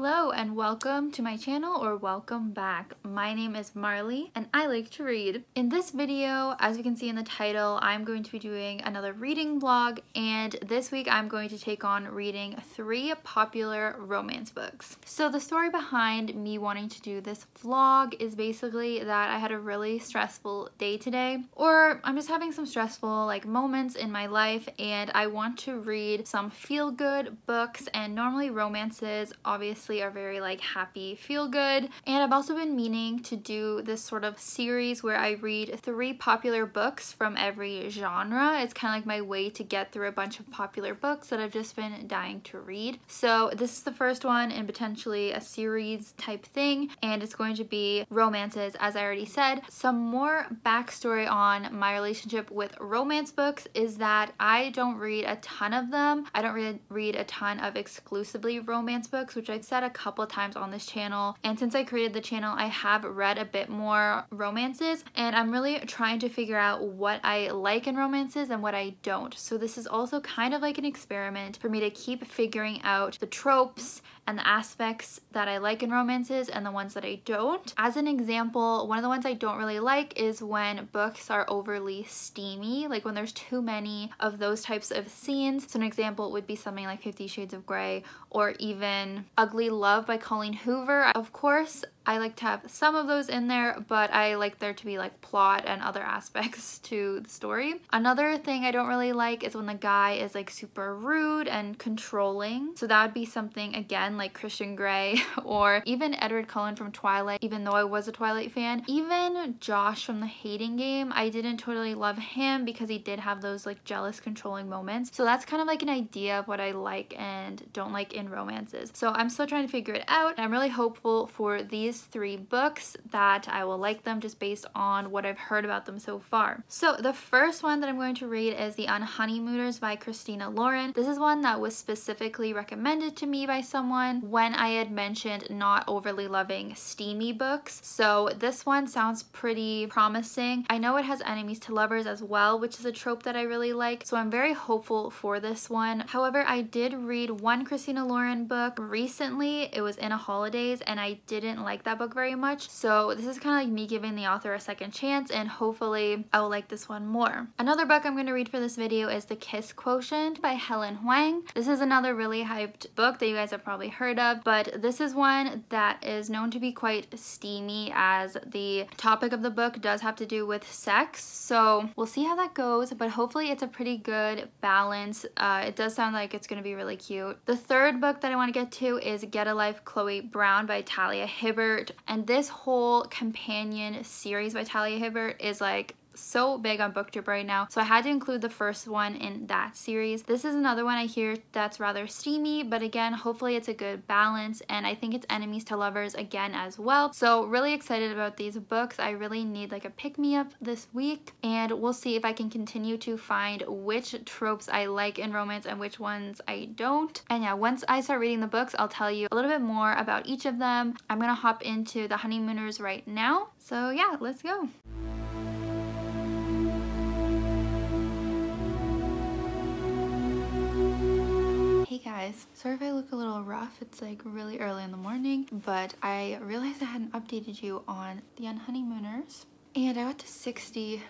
Hello and welcome to my channel, or welcome back. My name is Marley and I like to read. In this video, as you can see in the title, I'm going to be doing another reading vlog, and this week I'm going to take on reading 3 popular romance books. So the story behind me wanting to do this vlog is basically that I had a really stressful day today, or I'm just having some stressful moments in my life, and I want to read some feel-good books. And normally romances obviously are very happy, feel good, and I've also been meaning to do this sort of series where I read 3 popular books from every genre. It's kind of like my way to get through a bunch of popular books that I've just been dying to read. So this is the first one in potentially a series type thing, and it's going to be romances, as I already said. Some more backstory on my relationship with romance books is that I don't read a ton of them. I don't read a ton of exclusively romance books, which I've said a couple times on this channel, and since I created the channel I have read a bit more romances, and I'm really trying to figure out what I like in romances and what I don't. So this is also kind of like an experiment for me to keep figuring out the tropes and the aspects that I like in romances and the ones that I don't. As an example, one of the ones I don't really like is when books are overly steamy, like when there's too many of those types of scenes. So an example would be something like 50 Shades of Grey, or even Ugly Love by Colleen Hoover. Of course, I like to have some of those in there, but I like there to be plot and other aspects to the story. Another thing I don't really like is when the guy is super rude and controlling. So that would be something again like Christian Grey or even Edward Cullen from Twilight, even though I was a Twilight fan. Even Josh from The Hating Game, I didn't totally love him because he did have those jealous, controlling moments. So that's kind of an idea of what I like and don't like in romances. So I'm still trying to figure it out, and I'm really hopeful for these 3 books that I will like them just based on what I've heard about them so far. So the first one that I'm going to read is the Unhoneymooners by Christina. This is one that was specifically recommended to me by someone when I had mentioned not overly loving steamy books. So this one sounds pretty promising. I know it has enemies to lovers as well, which is a trope that I really like, so I'm very hopeful for this one. However, I did read one Christina book recently. It was In a Holidays, and I didn't like that book very much. So this is kind of like me giving the author a second chance, and hopefully I will like this one more. Another book I'm going to read for this video is The Kiss Quotient by Helen Hoang. This is another really hyped book that you guys have probably heard of, but this is one that is known to be quite steamy, as the topic of the book does have to do with sex. So we'll see how that goes, but hopefully it's a pretty good balance. It does sound like it's going to be really cute. The third book that I want to get to is Get a Life Chloe Brown by Talia Hibbert, and this whole companion series by Talia Hibbert is so big on booktube right now, so I had to include the first one in that series. This is another one I hear that's rather steamy, but again, hopefully it's a good balance, and I think it's enemies to lovers again as well. So really excited about these books. I really need a pick-me-up this week, and we'll see if I can continue to find which tropes I like in romance and which ones I don't. And yeah, once I start reading the books, I'll tell you a little bit more about each of them. I'm gonna hop into the Honeymooners right now. So yeah, let's go. Hey guys, sorry if I look a little rough. It's really early in the morning, but I realized I hadn't updated you on the Unhoneymooners, and I got to 60%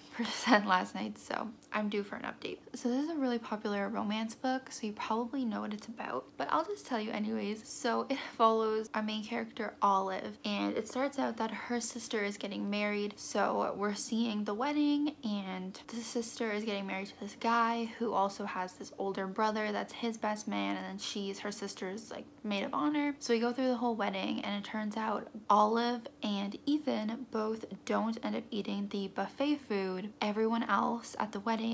last night, so I'm due for an update. So this is a really popular romance book, so you probably know what it's about, but I'll just tell you anyways. So it follows our main character Olive, and it starts out that her sister is getting married. So we're seeing the wedding, and the sister is getting married to this guy who also has this older brother that's his best man, and then she's her sister's maid of honor. So we go through the whole wedding, and it turns out Olive and Ethan both don't end up eating the buffet food. Everyone else at the wedding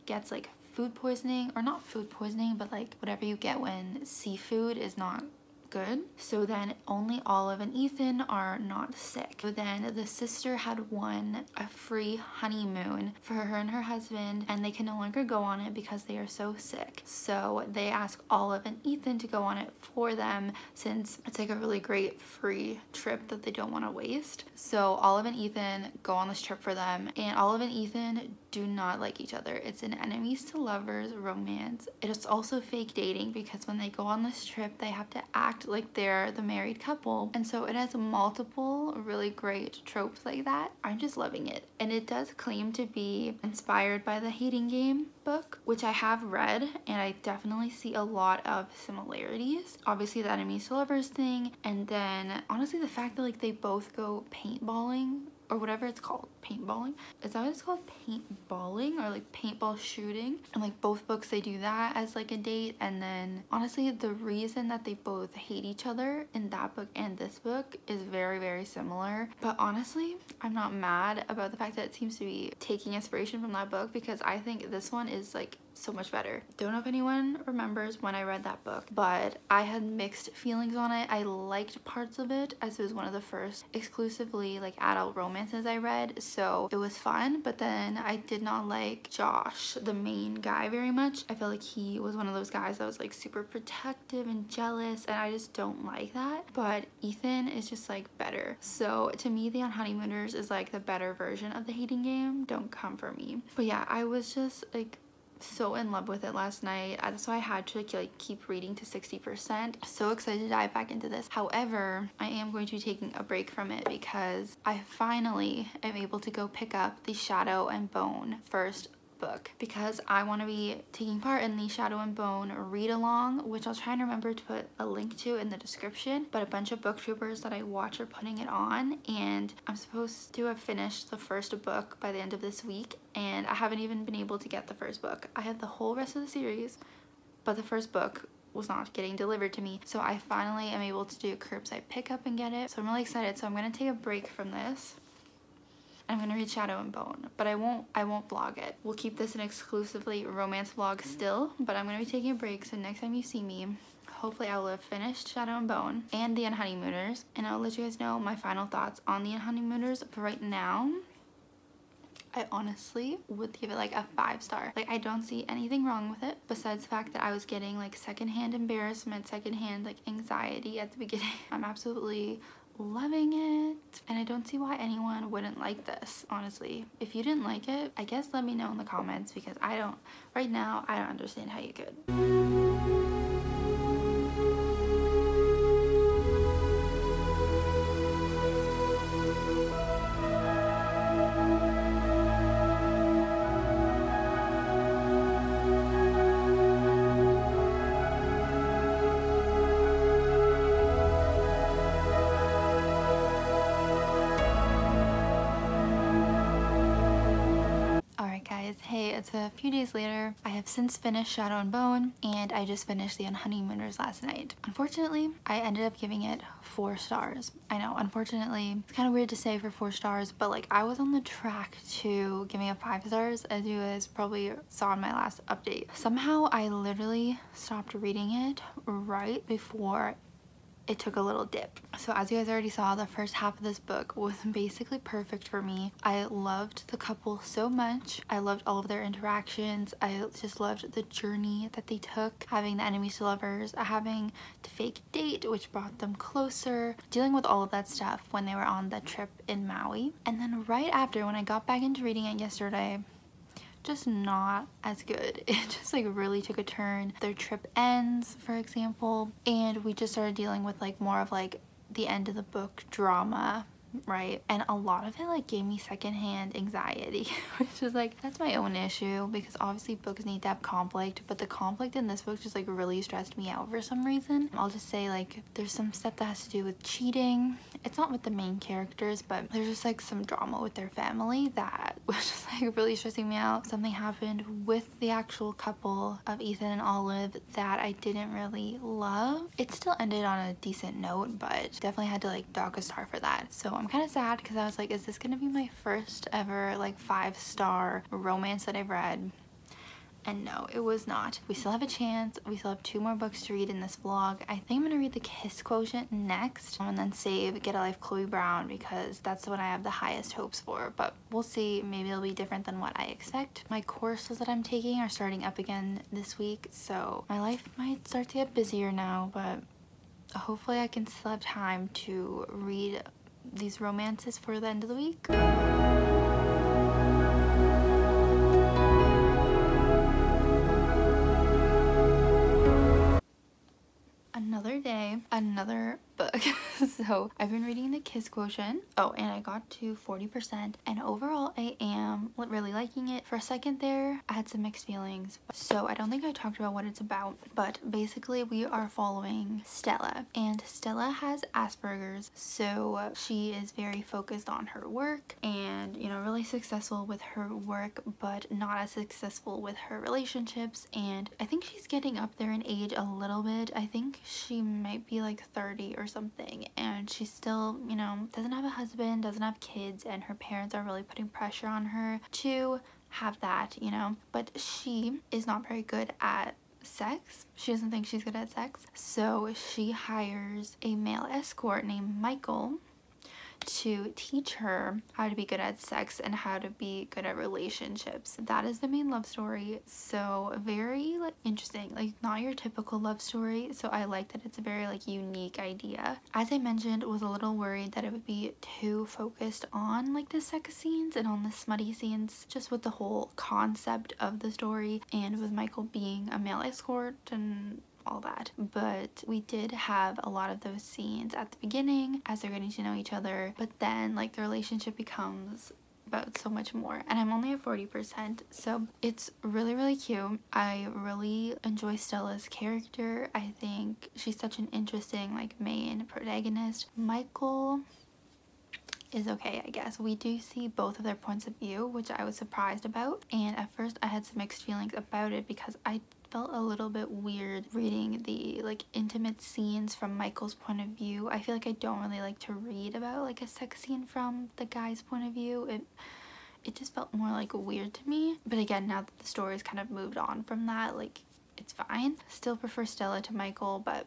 gets food poisoning, or not food poisoning, but whatever you get when seafood is not good. So then only Olive and Ethan are not sick. So then the sister had won a free honeymoon for her and her husband, and they can no longer go on it because they are so sick. So they ask Olive and Ethan to go on it for them, since it's a really great free trip that they don't want to waste. So Olive and Ethan go on this trip for them, and Olive and Ethan do not like each other. It's an enemies to lovers romance. It is also fake dating, because when they go on this trip they have to act act like they're the married couple. And so it has multiple really great tropes like that. I'm just loving it. And it does claim to be inspired by the Hating Game book, which I have read, and I definitely see a lot of similarities. Obviously the enemies to lovers thing, and then honestly the fact that like they both go paintballing or whatever it's called. Paintballing? Is that what it's called? Paintballing or like paintball shooting? And like both books they do that as like a date. And then honestly the reason that they both hate each other in that book and this book is very, very similar. But honestly I'm not mad about the fact that it seems to be taking inspiration from that book, because I think this one is like so much better. Don't know if anyone remembers when I read that book, but I had mixed feelings on it. I liked parts of it as it was one of the first exclusively like adult romances I read, so it was fun. But then I did not like Josh, the main guy, very much. I felt like he was one of those guys that was like super protective and jealous, and I just don't like that. But Ethan is just like better. So to me the Unhoneymooners is like the better version of the Hating Game. Don't come for me. But yeah, I was just like so in love with it last night. That's why I had to like keep reading to 60%. So excited to dive back into this. However, I am going to be taking a break from it because I finally am able to go pick up the Shadow and Bone first book, because I want to be taking part in the Shadow and Bone read along, which I'll try and remember to put a link to in the description. But a bunch of booktubers that I watch are putting it on, and I'm supposed to have finished the first book by the end of this week, and I haven't even been able to get the first book. I have the whole rest of the series, but the first book was not getting delivered to me. So I finally am able to do a curbside pickup and get it. So I'm really excited. So I'm going to take a break from this. I'm gonna read Shadow and Bone, but I won't vlog it. We'll keep this an exclusively romance vlog still, but I'm gonna be taking a break, so next time you see me, hopefully I will have finished Shadow and Bone and the Unhoneymooners, and I'll let you guys know my final thoughts on the Unhoneymooners. But right now, I honestly would give it like a 5-star. Like I don't see anything wrong with it besides the fact that I was getting like secondhand embarrassment, secondhand like anxiety at the beginning. I'm absolutely loving it, and I don't see why anyone wouldn't like this, honestly. If you didn't like it, I guess let me know in the comments, because right now I don't understand how you could. Hey, it's a few days later. I have since finished Shadow and Bone, and I just finished the Unhoneymooners last night. Unfortunately, I ended up giving it 4 stars. I know, unfortunately, it's kind of weird to say for 4 stars, but like I was on the track to giving it 5 stars, as you guys probably saw in my last update. Somehow I literally stopped reading it right before it took a little dip. So as you guys already saw, the first half of this book was basically perfect for me. I loved the couple so much. I loved all of their interactions. I just loved the journey that they took, having the enemies to lovers, having to fake date, which brought them closer, dealing with all of that stuff when they were on the trip in Maui. And then right after, when I got back into reading it yesterday, just not as good. It just like really took a turn. Their trip ends, for example, and we just started dealing with like more of like the end of the book drama, right? And a lot of it like gave me secondhand anxiety, which is like, that's my own issue, because obviously books need to have conflict, but the conflict in this book just like really stressed me out for some reason. I'll just say like there's some stuff that has to do with cheating. It's not with the main characters, but there's just like some drama with their family that was just like really stressing me out. Something happened with the actual couple of Ethan and Olive that I didn't really love. It still ended on a decent note, but definitely had to like dock a star for that. So I'm kind of sad, because I was like, is this gonna be my first ever like 5-star romance that I've read? And no, it was not. We still have a chance. We still have 2 more books to read in this vlog. I think I'm gonna read the Kiss Quotient next, and then save Get a Life Chloe Brown, because that's the one I have the highest hopes for. But we'll see. Maybe it'll be different than what I expect. My courses that I'm taking are starting up again this week, so my life might start to get busier now, but hopefully I can still have time to read these romances for the end of the week. Another day another book. So I've been reading The Kiss Quotient. Oh, and I got to 40%, and overall I am really liking it. For a second there, I had some mixed feelings. So I don't think I talked about what it's about, but basically we are following Stella, and Stella has Asperger's, so she is very focused on her work and, you know, really successful with her work, but not as successful with her relationships. And I think she's getting up there in age a little bit. I think she might be like 30 or something, and she still, you know, doesn't have a husband, doesn't have kids, and her parents are really putting pressure on her to have that, you know. But she is not very good at sex. She doesn't think she's good at sex, so she hires a male escort named Michael to teach her how to be good at sex and how to be good at relationships. That is the main love story. So very like interesting, like not your typical love story. So I like that it's a very like unique idea. As I mentioned, was a little worried that it would be too focused on like the sex scenes and on the smutty scenes, just with the whole concept of the story and with Michael being a male escort and all that. But we did have a lot of those scenes at the beginning as they're getting to know each other, but then like the relationship becomes about so much more, and I'm only at 40%, so it's really cute. I really enjoy Stella's character. I think she's such an interesting like main protagonist. Michael is okay, I guess. We do see both of their points of view, which I was surprised about, and at first I had some mixed feelings about it because I felt a little bit weird reading the like intimate scenes from Michael's point of view. I feel like I don't really like to read about like a sex scene from the guy's point of view. It just felt more like weird to me. But again, now that the story's kind of moved on from that, like it's fine. Still prefer Stella to Michael, but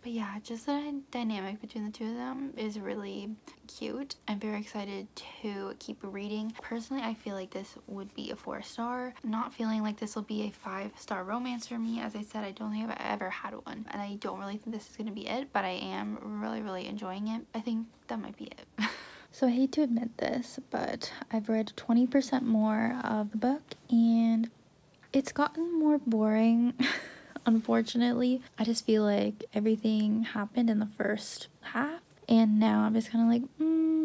yeah, just the dynamic between the two of them is really cute. I'm very excited to keep reading. Personally, I feel like this would be a 4-star. Not feeling like this will be a 5-star romance for me. As I said, I don't think I've ever had one, and I don't really think this is going to be it, but I am really enjoying it. I think that might be it. So I hate to admit this, but I've read 20% more of the book, and it's gotten more boring. Unfortunately, I just feel like everything happened in the first half, and now I'm just kind of like,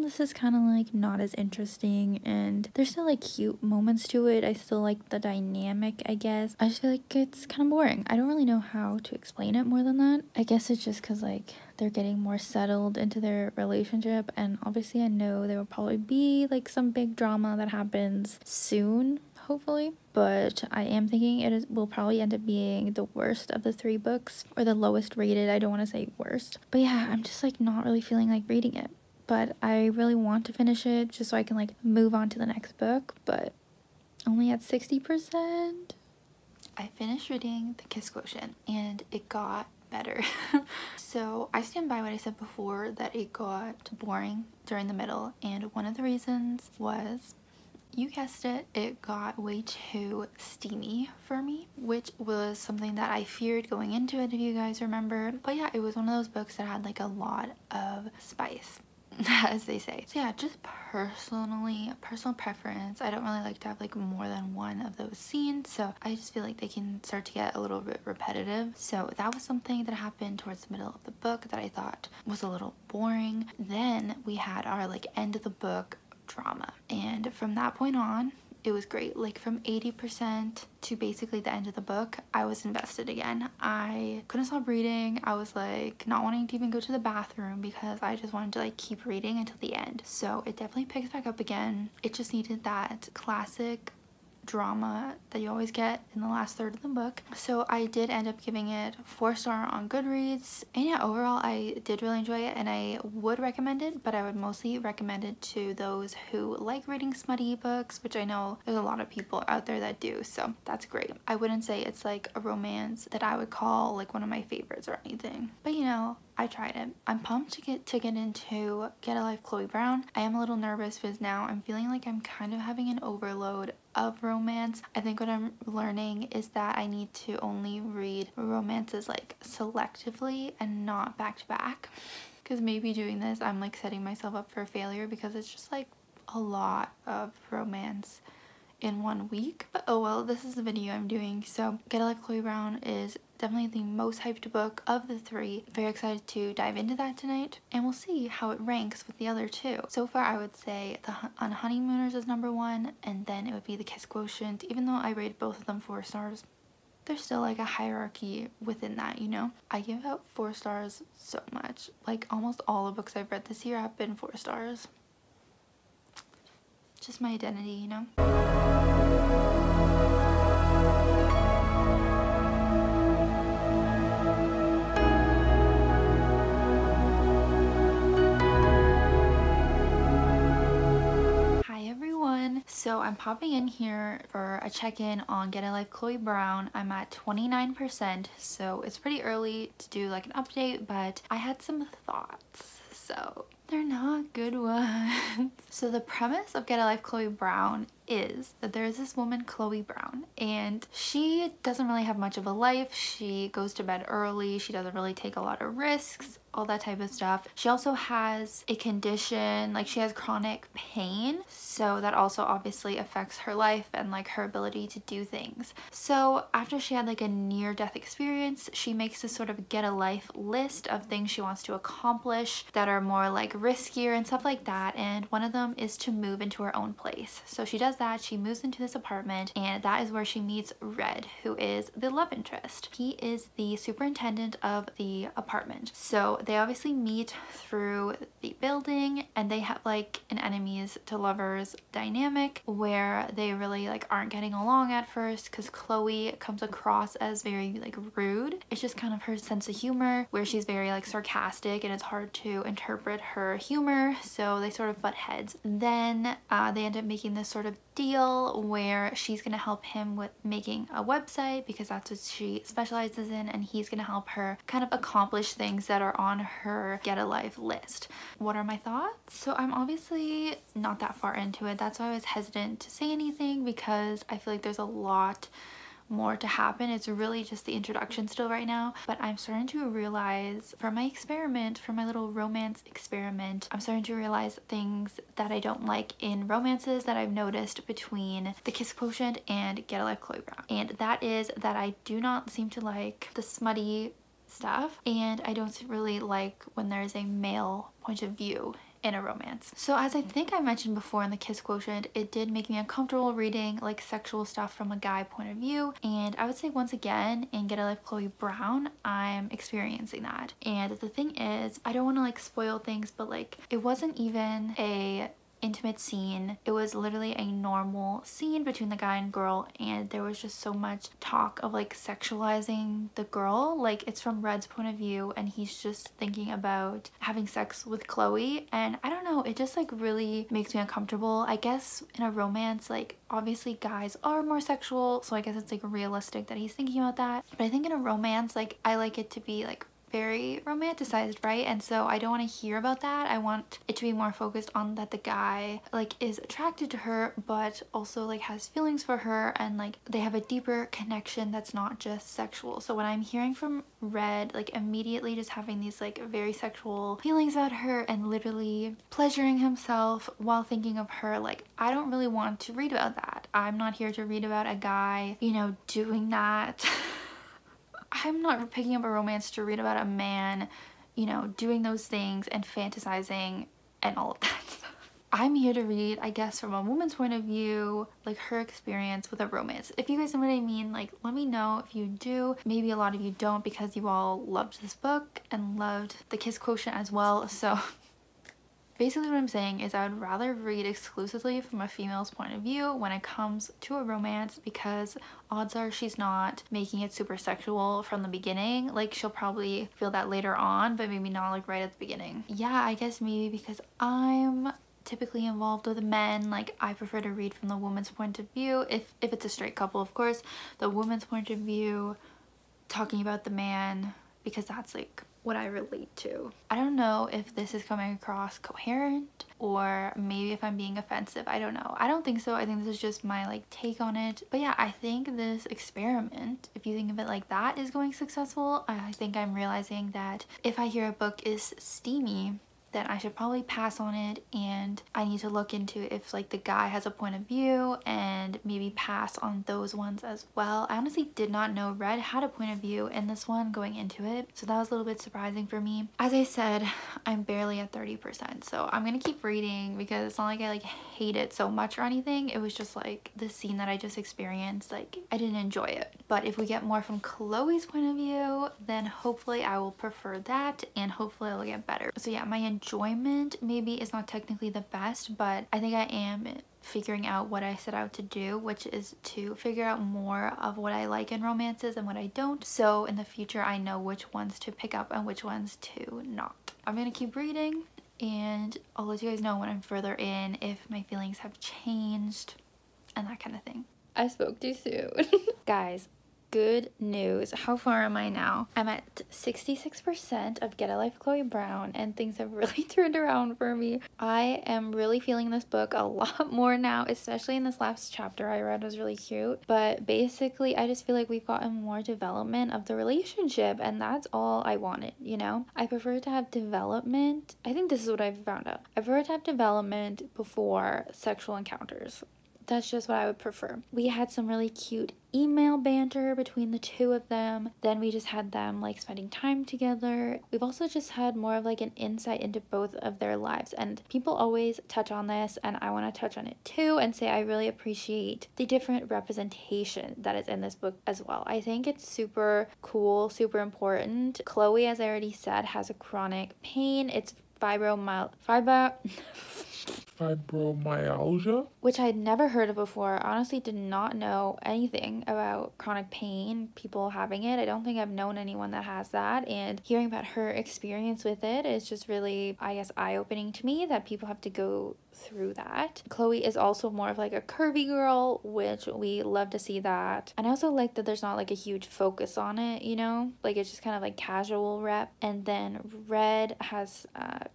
this is kind of like not as interesting, and there's still like cute moments to it. I still like the dynamic, I guess. I just feel like it's kind of boring. I don't really know how to explain it more than that. I guess it's just because like they're getting more settled into their relationship, and obviously I know there will probably be like some big drama that happens soon, hopefully, but I am thinking will probably end up being the worst of the 3 books, or the lowest rated. I don't want to say worst, but yeah, I'm just like not really feeling like reading it, but I really want to finish it just so I can like move on to the next book, but only at 60%. I finished reading The Kiss Quotient, and it got better. So I stand by what I said before, that it got boring during the middle, and one of the reasons was, you guessed it, it got way too steamy for me, which was something that I feared going into it, if you guys remember. But yeah, it was one of those books that had like a lot of spice, as they say. So yeah, just personal preference, I don't really like to have like more than one of those scenes, so I just feel like they can start to get a little bit repetitive. So that was something that happened towards the middle of the book that I thought was a little boring. Then we had our like end of the book drama, and from that point on it was great. Like from 80% to basically the end of the book, I was invested again. I couldn't stop reading. I was like not wanting to even go to the bathroom because I just wanted to like keep reading until the end. So it definitely picks back up again. It just needed that classic drama that you always get in the last third of the book. So I did end up giving it 4-star on Goodreads, and yeah, overall I did really enjoy it, and I would recommend it, but I would mostly recommend it to those who like reading smutty books, which I know there's a lot of people out there that do, so that's great. I wouldn't say it's like a romance that I would call like one of my favorites or anything, but you know, I tried it. I'm pumped to get into Get a Life Chloe Brown. I am a little nervous because now I'm feeling like I'm kind of having an overload of romance. I think what I'm learning is that I need to only read romances like selectively and not back to back, because maybe doing this I'm like setting myself up for failure because it's just like a lot of romance in one week. But oh well, this is the video I'm doing. So Get a Life Chloe Brown is definitely the most hyped book of the three. Very excited to dive into that tonight, and we'll see how it ranks with the other two. So far I would say the Unhoneymooners is number one, and then it would be the Kiss Quotient. Even though I rated both of them 4 stars, there's still like a hierarchy within that, you know? I give out 4 stars so much. Like almost all the books I've read this year have been 4 stars. Just my identity, you know? So I'm popping in here for a check-in on Get a Life Chloe Brown. I'm at 29%, so it's pretty early to do like an update, but I had some thoughts, so they're not good ones. So the premise of Get a Life Chloe Brown is that there is this woman, Chloe Brown, and she doesn't really have much of a life. She goes to bed early, she doesn't really take a lot of risks, all that type of stuff. She also has a condition, like she has chronic pain, so that also obviously affects her life and like her ability to do things. So after she had like a near-death experience, she makes this sort of get a life list of things she wants to accomplish that are more like riskier and stuff like that, and one of them is to move into her own place. So she does that, she moves into this apartment, and that is where she meets Red, who is the love interest. He is the superintendent of the apartment. So they obviously meet through the building, and they have like an enemies to lovers dynamic where they really like aren't getting along at first because Chloe comes across as very like rude. It's just kind of her sense of humor where she's very like sarcastic, and it's hard to interpret her humor, so they sort of butt heads. Then they end up making this sort of deal where she's gonna help him with making a website because that's what she specializes in, and he's gonna help her kind of accomplish things that are on her Get a Life list. What are my thoughts? So I'm obviously not that far into it. That's why I was hesitant to say anything, because I feel like there's a lot more to happen. It's really just the introduction still right now, but I'm starting to realize from my experiment, from my little romance experiment, I'm starting to realize things that I don't like in romances that I've noticed between the Kiss Quotient and Get a Life Chloe Brown, and that is that I do not seem to like the smutty stuff, and I don't really like when there's a male point of view in a romance. So as I think I mentioned before in the Kiss Quotient, it did make me uncomfortable reading like sexual stuff from a guy point of view, and I would say once again in Get a Life Chloe Brown I'm experiencing that. And the thing is, I don't want to like spoil things, but like it wasn't even a intimate scene. It was literally a normal scene between the guy and girl, and there was just so much talk of like sexualizing the girl. Like it's from Red's point of view, and he's just thinking about having sex with Chloe, and I don't know, it just like really makes me uncomfortable. I guess in a romance, like obviously guys are more sexual, so I guess it's like realistic that he's thinking about that, but I think in a romance, like I like it to be like very romanticized, right? And so I don't want to hear about that. I want it to be more focused on that the guy like is attracted to her, but also like has feelings for her, and like they have a deeper connection that's not just sexual. So when I'm hearing from Red like immediately just having these like very sexual feelings about her and literally pleasuring himself while thinking of her, like I don't really want to read about that. I'm not here to read about a guy, you know, doing that. I'm not picking up a romance to read about a man, you know, doing those things and fantasizing and all of that stuff. I'm here to read, I guess, from a woman's point of view, like her experience with a romance. If you guys know what I mean, like let me know if you do. Maybe a lot of you don't because you all loved this book and loved the Kiss Quotient as well, so basically what I'm saying is I would rather read exclusively from a female's point of view when it comes to a romance, because odds are she's not making it super sexual from the beginning. Like she'll probably feel that later on, but maybe not like right at the beginning. Yeah, I guess maybe because I'm typically involved with men, like I prefer to read from the woman's point of view. If it's a straight couple, of course, the woman's point of view talking about the man, because that's like what I relate to. I don't know if this is coming across coherent or maybe if I'm being offensive. I don't know. I don't think so. I think this is just my like take on it. But yeah, I think this experiment, if you think of it like that, is going successful. I think I'm realizing that if I hear a book is steamy, then I should probably pass on it, and I need to look into if like the guy has a point of view and maybe pass on those ones as well. I honestly did not know Red had a point of view in this one going into it, so that was a little bit surprising for me. As I said, I'm barely at 30%, so I'm gonna keep reading because it's not like I like hate it so much or anything. It was just like the scene that I just experienced, like I didn't enjoy it. But if we get more from Chloe's point of view, then hopefully I will prefer that, and hopefully it'll get better. So yeah, my enjoyment maybe is not technically the best, but I think I am figuring out what I set out to do, which is to figure out more of what I like in romances and what I don't, so in the future I know which ones to pick up and which ones to not. I'm gonna keep reading, and I'll let you guys know when I'm further in if my feelings have changed and that kind of thing. I spoke too soon. Guys, good news. How far am I now? I'm at 66% of Get a Life Chloe Brown, and things have really turned around for me. I am really feeling this book a lot more now, especially in this last chapter I read was really cute. But basically, I just feel like we've gotten more development of the relationship, and that's all I wanted, you know? I prefer to have development. I think this is what I've found out. I prefer to have development before sexual encounters. That's just what I would prefer. We had some really cute email banter between the two of them. Then we just had them like spending time together. We've also just had more of like an insight into both of their lives, and people always touch on this, and I want to touch on it too and say I really appreciate the different representation that is in this book as well. I think it's super cool, super important. Chloe, as I already said, has a chronic pain. It's fibromyalgia, which I'd never heard of before. I honestly did not know anything about chronic pain, people having it. I don't think I've known anyone that has that, and hearing about her experience with it is just really, I guess, eye-opening to me that people have to go through that. Chloe is also more of like a curvy girl, which we love to see that. And I also like that there's not like a huge focus on it, you know, like it's just kind of like casual rep. And then Red has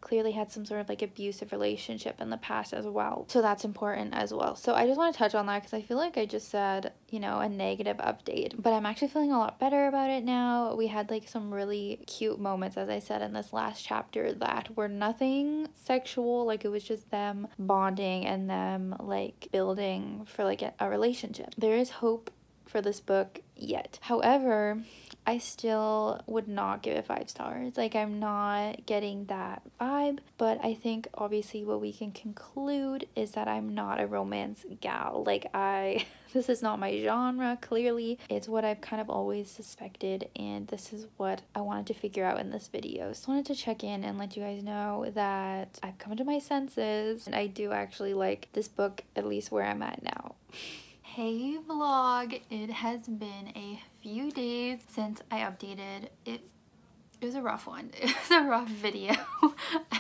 clearly had some sort of like abusive relationship in the past as well, so that's important as well. So I just want to touch on that because I feel like I just said, you know, a negative update, but I'm actually feeling a lot better about it now. We had like some really cute moments, as I said, in this last chapter that were nothing sexual, like it was just them bonding and them like building for like a relationship. There is hope for this book yet. However, I still would not give it 5 stars. Like, I'm not getting that vibe, but I think obviously what we can conclude is that I'm not a romance gal. Like, this is not my genre, clearly. It's what I've kind of always suspected, and this is what I wanted to figure out in this video. So I wanted to check in and let you guys know that I've come to my senses, and I do actually like this book, at least where I'm at now. Hey vlog, it has been a few days since I updated it. It was a rough one. It was a rough video,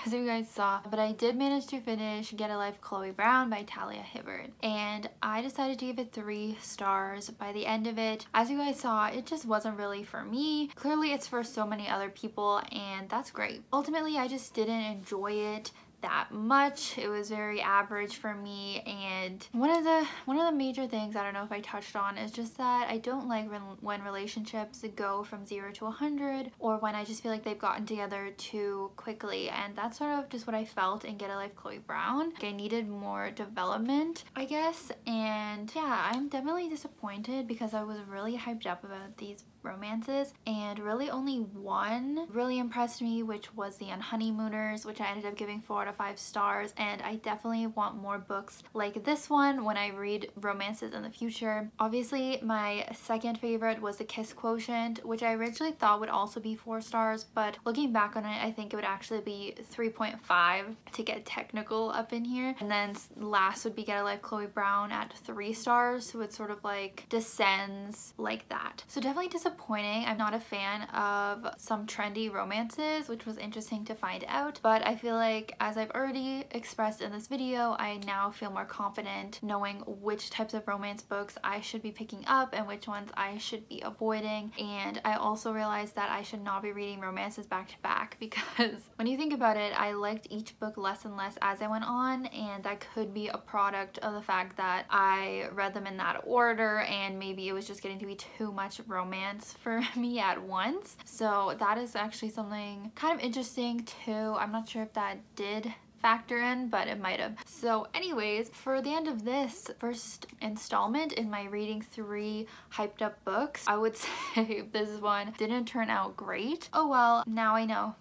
as you guys saw. But I did manage to finish Get a Life Chloe Brown by Talia Hibbert. And I decided to give it 3 stars by the end of it. As you guys saw, it just wasn't really for me. Clearly it's for so many other people, and that's great. Ultimately, I just didn't enjoy it that much. It was very average for me, and one of the major things, I don't know if I touched on, is just that I don't like when relationships go from 0 to 100, or when I just feel like they've gotten together too quickly, and that's sort of just what I felt in Get a Life Chloe Brown. I needed more development, I guess, and yeah, I'm definitely disappointed because I was really hyped up about these romances, and really only one really impressed me, which was the Unhoneymooners, which I ended up giving 4 out of 5 stars, and I definitely want more books like this one when I read romances in the future. Obviously, my second favorite was the Kiss Quotient, which I originally thought would also be 4 stars, but looking back on it, I think it would actually be 3.5 to get technical up in here. And then last would be Get a Life Chloe Brown at 3 stars, so it sort of like descends like that. So definitely disappointing. I'm not a fan of some trendy romances, which was interesting to find out, but I feel like, as I've already expressed in this video, I now feel more confident knowing which types of romance books I should be picking up and which ones I should be avoiding. And I also realized that I should not be reading romances back to back, because when you think about it, I liked each book less and less as I went on, and that could be a product of the fact that I read them in that order, and maybe it was just getting to be too much romance events for me at once. So that is actually something kind of interesting too. I'm not sure if that did factor in, but it might have. So anyways, for the end of this first installment in my reading 3 hyped up books, I would say this one didn't turn out great. Oh well, now I know.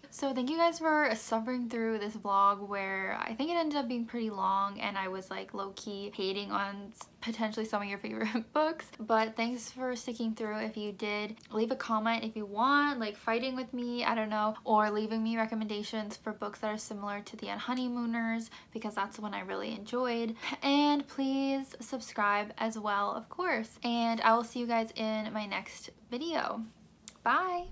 So thank you guys for suffering through this vlog where I think it ended up being pretty long and I was like low-key hating on potentially some of your favorite books, but thanks for sticking through. If you did, leave a comment if you want, like fighting with me, I don't know, or leaving me recommendations for books that are similar to the Unhoneymooners, because that's the one I really enjoyed. And please subscribe as well, of course, and I will see you guys in my next video. Bye!